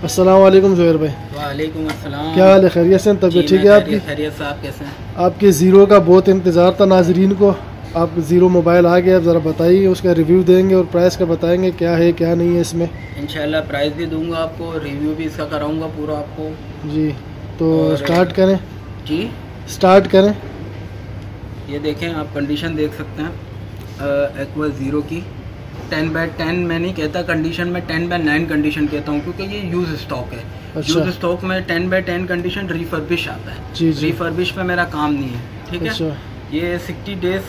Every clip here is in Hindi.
अस्सलाम वालेकुम ज़ुहैर भाई। वालेकुम अस्सलाम। क्या हाल है, खैरियत से? तबीयत ठीक है आपकी? खैरियत से। आप कैसे हैं? आपके ज़ीरो का बहुत इंतज़ार था नाजरीन को। आप ज़ीरो मोबाइल आ गया, अब ज़रा बताइए, उसका रिव्यू देंगे और प्राइस का बताएंगे क्या है क्या नहीं है इसमें। इंशाल्लाह प्राइस भी दूंगा आपको, रिव्यू भी इसका कराऊंगा पूरा आपको। जी तो स्टार्ट करें। जी स्टार्ट करें। ये देखें आप, कंडीशन देख सकते हैं एक्वा ज़ीरो की। 10/10 मैं नहीं कहता कंडीशन में, 10/9 कंडीशन कहता हूँ, क्योंकि ये यूज़ स्टॉक है। अच्छा। यूज़ स्टॉक में 10/10 कंडीशन रिफर्बिश आता है। जी जी। रिफर्बिश पे मेरा काम नहीं है, ठीक है। अच्छा। ये 60 डेज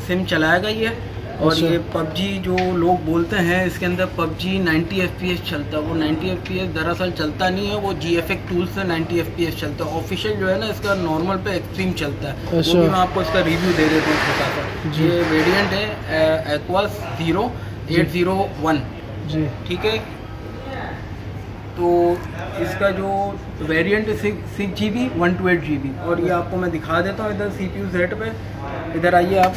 सिम चलाएगा ये। और अच्छा। ये पबजी जो लोग बोलते हैं, इसके अंदर पबजी 90 FPS चलता है। वो 90 FPS दरअसल चलता नहीं है, वो GFX टूल से 90 FPS चलता है। ऑफिशियल जो है ना इसका नॉर्मल पे एक्सट्रीम चलता है। अच्छा। वो भी मैं आपको इसका रिव्यू दे देता हूँ छोटा सा। ये वेरिएंट है एक्वा ज़ीरो 801, जी ठीक है। तो इसका जो वेरिएंट है 6GB 128GB। और ये आपको मैं दिखा देता हूँ इधर CPU Z पे। इधर आइए आप,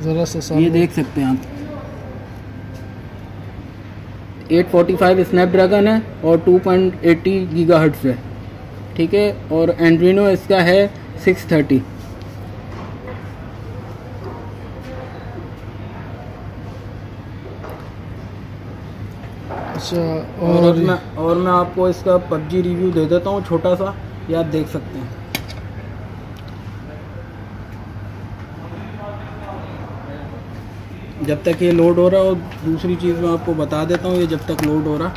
ज़रा सा ये देख सकते हैं आप। 845 स्नैपड्रैगन है और 2.80 गीगाहर्ट्ज़ है, ठीक है। और एंड्रीनो इसका है 630। अच्छा। और मैं आपको इसका पबजी रिव्यू दे देता हूँ छोटा सा, ये आप देख सकते हैं। जब तक ये लोड हो रहा है, और दूसरी चीज़ मैं आपको बता देता हूँ, ये जब तक लोड हो रहा।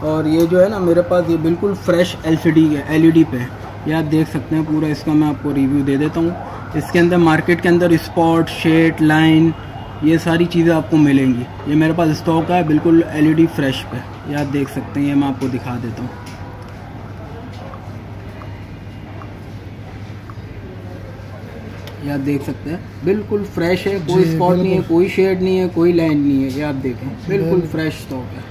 और ये जो है ना मेरे पास, ये बिल्कुल फ्रेश LCD है, LED पे है। ये आप देख सकते हैं पूरा। इसका मैं आपको रिव्यू दे देता हूँ। इसके अंदर मार्केट के अंदर स्पॉट, शेड, लाइन, ये सारी चीज़ें आपको मिलेंगी। ये मेरे पास स्टॉक है बिल्कुल LED फ्रेश पे। ये आप देख सकते हैं, ये मैं आपको दिखा देता हूँ। ये आप देख सकते हैं बिल्कुल फ्रेश है, कोई स्पॉट नहीं है, कोई शेड नहीं है, कोई लाइन नहीं है। ये आप देखें बिल्कुल फ्रेश स्टॉक है।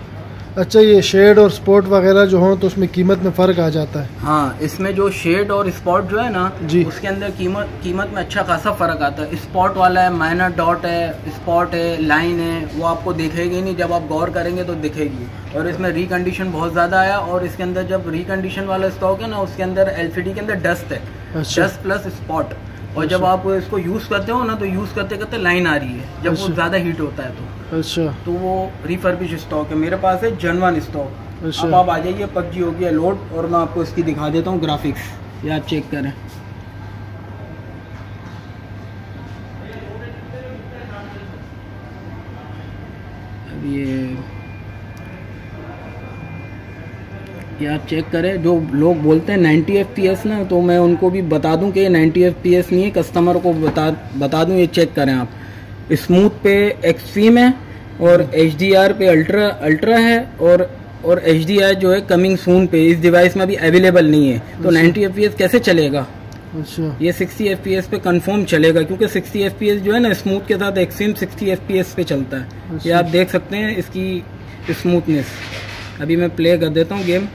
अच्छा, ये शेड और स्पॉट वगैरह जो हो तो उसमें कीमत में फ़र्क आ जाता है? हाँ, इसमें जो शेड और स्पॉट जो है ना जी, उसके अंदर कीमत में अच्छा खासा फ़र्क आता है। स्पॉट वाला है, माइनर डॉट है, स्पॉट है, लाइन है, वो आपको दिखेगी नहीं, जब आप गौर करेंगे तो दिखेगी। और इसमें रिकंडीशन बहुत ज़्यादा आया। और इसके अंदर जब रिकंडीशन वाला स्टॉक है ना, उसके अंदर LCD के अंदर डस्ट है। अच्छा। Dust plus spot. और जब आप इसको यूज़ करते हो ना, तो यूज़ करते करते लाइन आ रही है, जब वो ज़्यादा हीट होता है तो। अच्छा। तो वो रिफर्बिश स्टॉक है, मेरे पास है जेन्युइन स्टॉक। अच्छा। अब आप आ जाइए, पबजी हो गया लोड, और मैं आपको इसकी दिखा देता हूँ ग्राफिक्स। ये आप चेक करें। अब ये आप चेक करें। जो लोग बोलते हैं 90 FPS ना, तो मैं उनको भी बता दूं कि ये 90 FPS नहीं है, कस्टमर को बता दूं। ये चेक करें आप, स्मूथ पे एक्सट्रीम है, और HDR पे अल्ट्रा है, और HDR जो है कमिंग सून पे इस डिवाइस में अभी अवेलेबल नहीं है। तो 90 FPS कैसे चलेगा? अच्छा। ये 60 FPS पे कंफर्म चलेगा, क्योंकि 60 FPS जो है ना स्मूथ के साथ एक्सट्रीम 60 FPS पे चलता है। ये आप देख सकते हैं इसकी स्मूथनेस। अभी मैं प्ले कर देता हूँ गेम।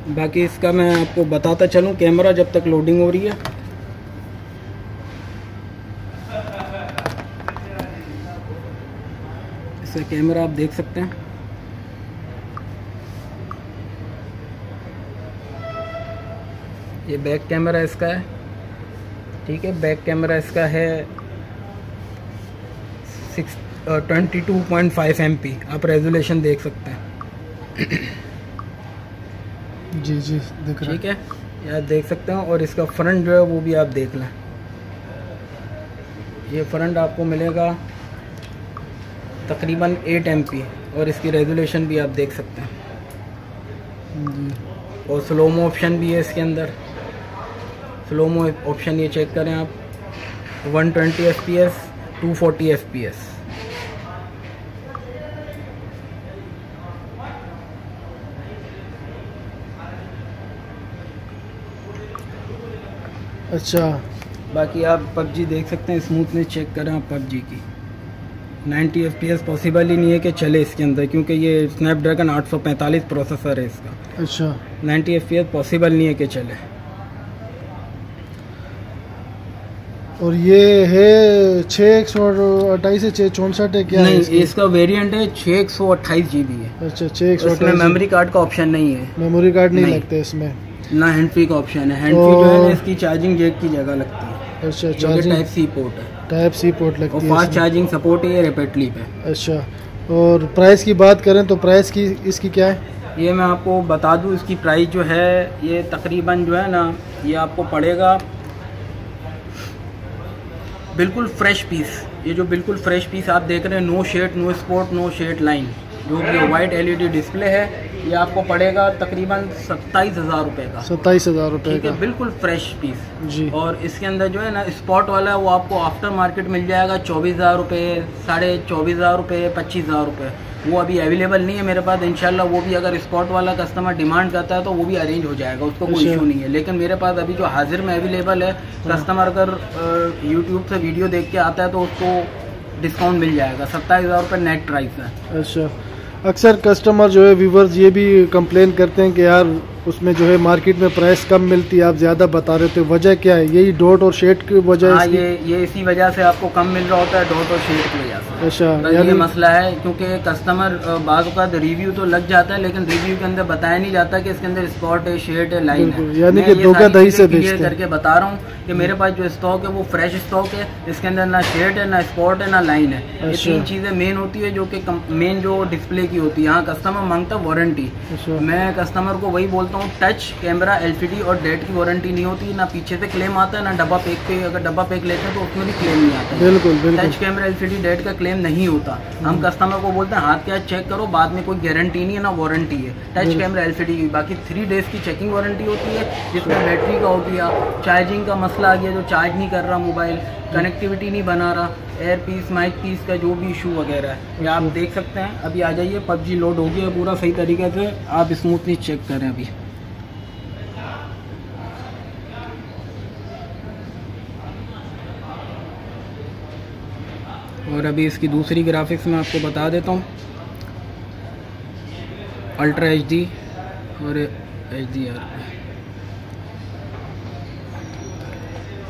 बाकी इसका मैं आपको बताता चलूँ कैमरा, जब तक लोडिंग हो रही है। इसका कैमरा आप देख सकते हैं। ये बैक कैमरा इसका है, ठीक है। बैक कैमरा इसका है 22.5 MP। आप रेजोल्यूशन देख सकते हैं। जी जी, दिख रहा है। ठीक है, ये आप देख सकते हैं। और इसका फ्रंट जो है वो भी आप देख लें। ये फ्रंट आपको मिलेगा तकरीबन 8 MP, और इसकी रेजोल्यूशन भी आप देख सकते हैं। और स्लोमो ऑप्शन भी है इसके अंदर। स्लोमो ऑप्शन ये चेक करें आप, 120 FPS, 240 FPS। अच्छा। बाकी आप पबजी देख सकते हैं, स्मूथनेस चेक करें आप पबजी की। 90 FPS पॉसिबल ही नहीं है कि चले इसके अंदर, क्योंकि ये स्नैपड्रैगन 845 प्रोसेसर है इसका। अच्छा। 90 FPS पॉसिबल नहीं है कि चले। और ये है 6/128 से 6/64 है क्या नहीं, है इसका वेरिएंट है 6/128 GB है। अच्छा, इसमें 6/128। मेमोरी कार्ड का ऑप्शन नहीं है, मेमोरी कार्ड नहीं नहीं। लगता इसमें, ना हैंड फ्री का ऑप्शन है। हैंड फ्री जो है ना, इसकी चार्जिंग जैक की जगह लगती है। अच्छा, चार्जिंग टाइप सी पोर्ट है, टाइप सी पोर्ट और लगती है फास्ट इसमें। चार्जिंग सपोर्ट है ये रैपिडली पे। अच्छा, और प्राइस की बात करें तो प्राइस की इसकी क्या है? ये मैं आपको बता दूं, इसकी प्राइस जो है ये तकरीबन जो है ना, ये आपको पड़ेगा बिल्कुल फ्रेश पीस। ये जो बिल्कुल फ्रेश पीस आप देख रहे हैं, no shade, no spot, no shade line, जो कि वाइट LED डिस्प्ले है, ये आपको पड़ेगा तकरीबन 27,000 रुपये का। 27,000 रुपये ठीक का है, बिल्कुल फ्रेश पीस जी। और इसके अंदर जो है ना स्पॉट वाला है, वो आपको आफ्टर मार्केट मिल जाएगा 24,000 रुपये, 24,500 रुपये, 25,000 रुपये। वो अभी अवेलेबल नहीं है मेरे पास। इंशाल्लाह वो भी अगर स्पॉट वाला कस्टमर डिमांड करता है तो वो भी अरेंज हो जाएगा, उसको कोई इशू नहीं है। लेकिन मेरे पास अभी जो हाजिर में अवेलेबल है, कस्टमर अगर यूट्यूब से वीडियो देख के आता है तो उसको डिस्काउंट मिल जाएगा। 27,000 रुपये नेट प्राइस है। अच्छा, अक्सर कस्टमर जो है व्यूवर्स ये भी कंप्लेन करते हैं कि यार उसमें जो है मार्केट में प्राइस कम मिलती है, आप ज़्यादा बता रहे थे, वजह क्या है? यही डॉट और शेड की वजह? हाँ, ये इसी वजह से आपको कम मिल रहा होता है, डॉट और शेड की वजह से। अच्छा, ये मसला है, क्योंकि कस्टमर बाज़ औक़ात रिव्यू तो लग जाता है, लेकिन रिव्यू के अंदर बताया नहीं जाता कि इसके अंदर स्पॉट है, शेड है, लाइन है। यानी कि धोखाधड़ी से बेचते हैं। करके बता रहा हूँ कि मेरे पास जो स्टॉक है वो फ्रेश स्टॉक है। इसके अंदर ना शेड है, ना स्पॉट है, ना लाइन है। ये तीन चीज़ें मेन होती है, जो कि मेन जो डिस्प्ले की होती है। यहाँ कस्टमर मांगता है वारंटी, मैं कस्टमर को वही बोलता हूँ, टच कैमरा LCD और डेट की वारंटी नहीं होती, ना पीछे से क्लेम आता है, ना डब्बा पैक पे। अगर डब्बा पैक लेते हैं तो उसमें भी क्लेम नहीं आता है। बिल्कुल बिल्कुल। टच कैमरा LCD डेट का क्लेम नहीं होता। हम कस्टमर को बोलते हैं हाथ के हाथ चेक करो, बाद में कोई गारंटी नहीं है, ना वारंटी है। टच कैमरा LCD की बाकी 3 डेज की चेकिंग वारंटी होती है, जिसमें बैटरी का हो गया, चार्जिंग का मसला आ गया, जो चार्ज नहीं कर रहा मोबाइल, कनेक्टिविटी नहीं बना रहा, एयर पीस, माइक पीस का जो भी इशू वगैरह है, ये आप देख सकते हैं। अभी आ जाइए, PUBG लोड हो गया पूरा सही तरीके से, आप स्मूथली चेक करें अभी। और अभी इसकी दूसरी ग्राफिक्स मैं आपको बता देता हूँ, अल्ट्रा HD और HDR।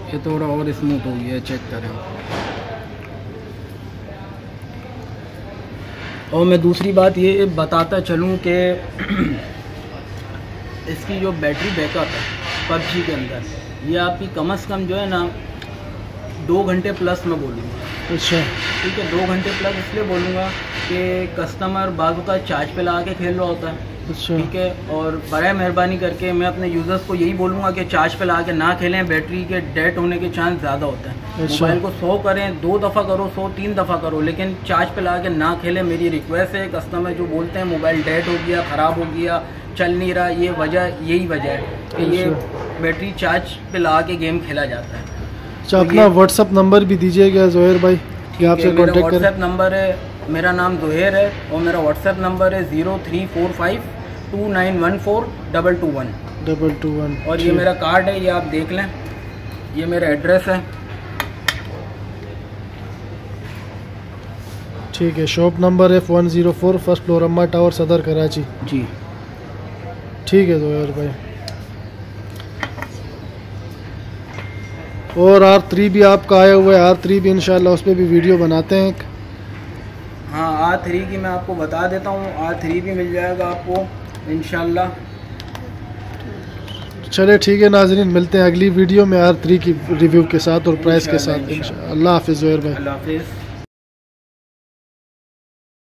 ये थोड़ा और स्मूथ हो गया, चेक करें। और मैं दूसरी बात ये बताता चलूँ कि इसकी जो बैटरी बैकअप है PUBG के अंदर, ये आपकी कम से कम जो है ना 2 घंटे प्लस में बोलूँगा। अच्छा, ठीक है, 2 घंटे प्लस इसलिए बोलूँगा कि कस्टमर बाजू का चार्ज पे लगा के खेल रहा होता है। अच्छा, ठीक है, और बराए मेहरबानी करके मैं अपने यूज़र्स को यही बोलूँगा कि चार्ज पे लगा के ना खेलें, बैटरी के डेड होने के चांस ज़्यादा होता है। अच्छा। मोबाइल को 100 करें, 2 दफ़ा करो, 100 3 दफ़ा करो, लेकिन चार्ज पे लगा के ना खेलें। मेरी रिक्वेस्ट है। कस्टमर जो बोलते हैं मोबाइल डेड हो गया, ख़राब हो गया, चल नहीं रहा, यही वजह है कि ये बैटरी चार्ज पे लगा के गेम खेला जाता है। अच्छा, अपना व्हाट्सअप नंबर भी दीजिएगा ज़ोहैर भाई, कि आपसे मेरा कॉन्टेक्ट करें। व्हाट्सएप नंबर है, मेरा नाम ज़ोहैर है, और मेरा व्हाट्सएप नंबर है 0345291421 221। और ये मेरा कार्ड है, ये आप देख लें, ये मेरा एड्रेस है। ठीक है, शॉप नंबर है 104 फर्स्ट फ्लोर अम्मा टावर, सदर कराची जी। ठीक है ज़ोहैर भाई। और R3 भी आपका आया हुआ है, R3 भी इंशाल्लाह उस पर भी वीडियो बनाते हैं। हाँ, R3 की मैं आपको बता देता हूँ, R3 भी मिल जाएगा आपको इंशाल्लाह। चले ठीक है नाज़रीन, मिलते हैं अगली वीडियो में R3 की रिव्यू के साथ और प्राइस के साथ। अल्लाह हाफिज़ ज़ोहैर भाई। अल्लाह हाफिज़।